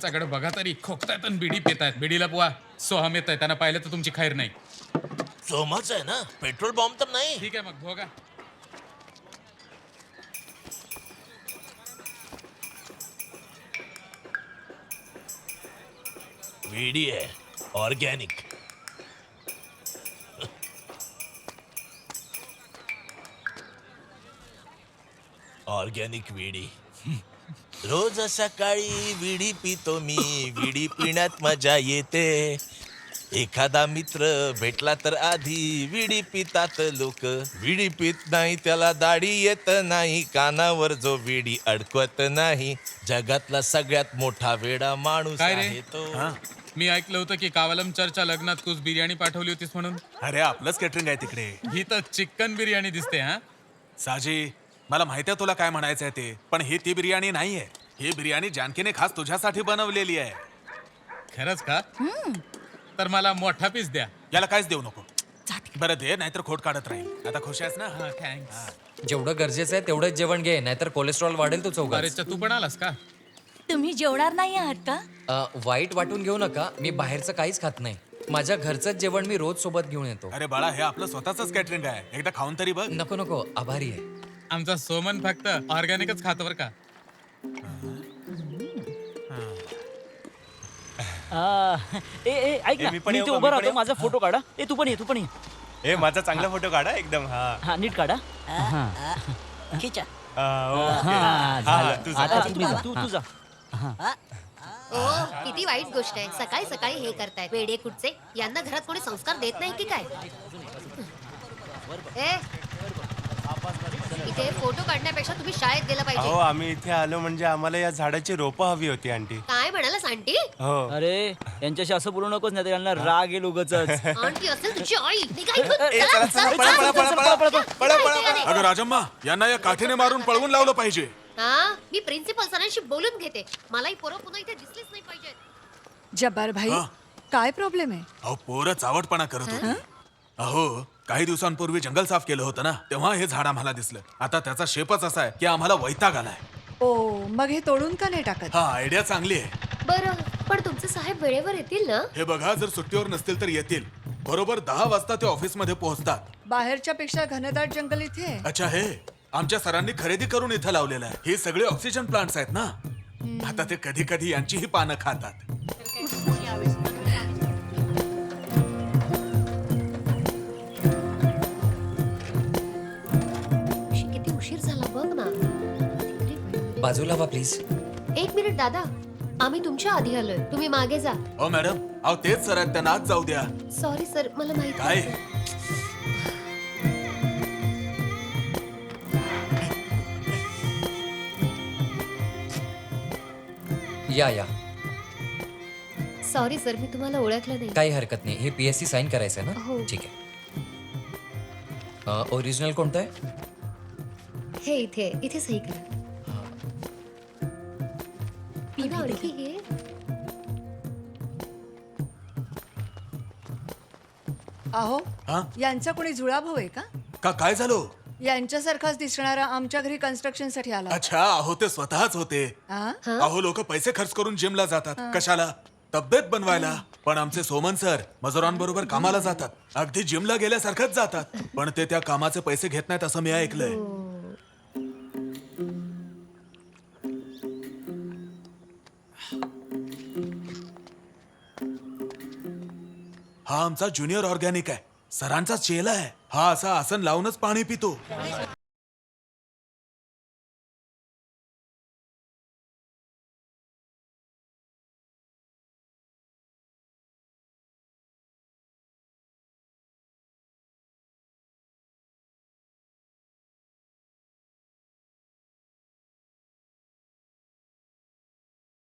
माणसाकडे बघा तरी खोकतायत आणि बिडी पितायत. बिडीला बुवा सोहम येत आहे, त्यांना पाहिलं तर तुमची खैर नाही. सोमाच आहे ना, पेट्रोल बॉम्ब तर नाही. ठीक आहे मग भोगा. वेडी आहे, ऑर्गॅनिक. ऑर्गॅनिक वेडी. रोज सकाळी विडी पितो मी, विडी पिण्यात मजा येते. एखादा मित्र भेटला तर आधी विडी पितात लोक. विडी पित नाही त्याला दाढी येत नाही, कानावर जो विडी अडकवत नाही. जगातला सगळ्यात मोठा वेडा माणूस काय रे? आहे तो. मी ऐकलं होतं की कावलम चर्चच्या लग्नात तूच बिर्याणी पाठवली होतीस म्हणून. अरे आपलंच कॅटरिंग आहे तिकडे. ही तर चिकन बिर्याणी दिसते. हा साजी, मला माहिती आहे तुला काय म्हणायचंय ते, पण ही ती बिर्याणी नाहीये. ही बिर्याणी जानकीने खास तुझ्यासाठी बनवलेली आहे. खरंच का? तर मला मोठा पीस द्या. याला काहीच देऊ नको. बरं दे, नाहीतर खोट काढत राहील. आता खुश आहेस ना? हा थँक्स. जेवढं गरजेचं आहे तेवढंच जेवण घे, नाहीतर कोलेस्ट्रॉल वाढेल तुझं उगाच. अरेच्या तू पण आलास का? तुम्ही जेवणार नाही आहात का? वाईट वाटून घेऊ नका, मी बाहेरचं काहीच खात नाही. माझ्या घरचंच जेवण मी रोज सोबत घेऊन येतो. अरे बाळा, हे आपलं स्वतःच कॅटरिंग आहे. एकदा खाऊन तरी बघ. नको नको, आभारी आहे. आमचा सोमन फक्त ऑर्गॅनिकच खातो बरं का. ऐक ना, मी इथे उभा राहतो, माझा फोटो काढा. तू पण ये. ए माझा चांगला फोटो काढा एकदम. हा, नीट काढा. खिचा. आता तू जा. ओ किती वाईट गोष्ट आहे. सकाळी सकाळी हे करतायत वेडे कुठचे. यांना घरात कोणी संस्कार देत नाही की काय? ए इथे फोटो काढण्यापेक्षा तुम्ही शाळेत गेलं हो पाहिजे. आम्ही इथे आलो म्हणजे आम्हाला या झाडाची रोपं हवी होती आंटी. काय म्हणालास आंटी? हो अरे यांच्याशी असं बोलू नकोस, नाही तर यांना राग येईल उगाच. आंटी असेल तुझी आई. निघा इथून. चला, चला, पळा, चला, पळा, चला, पळा, चला, पळा, चला. अगं राजम्मा, यांना या काठीने मारून पळवून लावलं पाहिजे. हा मी प्रिन्सिपल सरांशी बोलून घेते. मलाही पोरं पुन्हा इथे दिसलीच नाही पाहिजे. जब्बार भाई, हा? काय प्रॉब्लेम आहे? अहो पोरं चावटपणा करत होती. अहो काही दिवसांपूर्वी जंगल साफ केलं होतं ना, तेव्हा हे झाड आम्हाला दिसलं. आता त्याचा शेपच असा आहे की आम्हाला वैताग आलाय. ओ मग हे तोडून का नाही टाकत? हा आयडिया चांगली आहे. बरं पण तुमचे साहेब वेळेवर येतील ना? हे बघा, जर सुट्टीवर नसतील तर येतील. बरोबर 10 वाजता ते ऑफिस मध्ये पोहोचतात. बाहेरच्या पेक्षा घनदाट जंगल इथे आहे. अच्छा, हे आमच्या सरांनी खरेदी करून इथं लावलेलं आहे. हे सगळे ऑक्सिजन प्लांट्स आहेत ना. आता ते कधी कधी यांचीही पानं खातात. किती उशीर झाला बघ ना. बाजूला वा प्लीज. एक मिनिट दादा, आम्ही तुमच्या आधी आलोय. तुम्ही मागे जा. हो मॅडम, अहो तेच सर आहेत, त्यांना आज जाऊ द्या. सॉरी सर, मला माहिती काय? नव्हतं. या सॉरी सर, मी तुम्हाला ओळखलं नाही. काही हरकत नाही. हे PSC साईन करायचं आहे हो. ना? ठीक आहे. ओरिजिनल कोणतं आहे? हे इथे सही करा. मला आणखी हे. अहो हा? यांचा कोणी जुळा भाऊ आहे का? का काय झालं? यांच्यासारखाच दिसणारा आमच्या घरी कन्स्ट्रक्शन साठी आला. अच्छा, अहो ते स्वतःच होते. हा? अहो लोक पैसे खर्च करून जिमला जातात. कशाला? तब्येत बनवायला. पण आमचे सोमन सर मजुरांबरोबर कामाला जातात. अगदी जिमला गेल्यासारखंच जातात. पण ते त्या कामाचे पैसे घेत नाहीत असं मी ऐकलंय. हा आमचा ज्युनियर ऑर्गॅनिक आहे. सरांचा चेला आहे. हा असा आसन लावूनच पाणी पितो.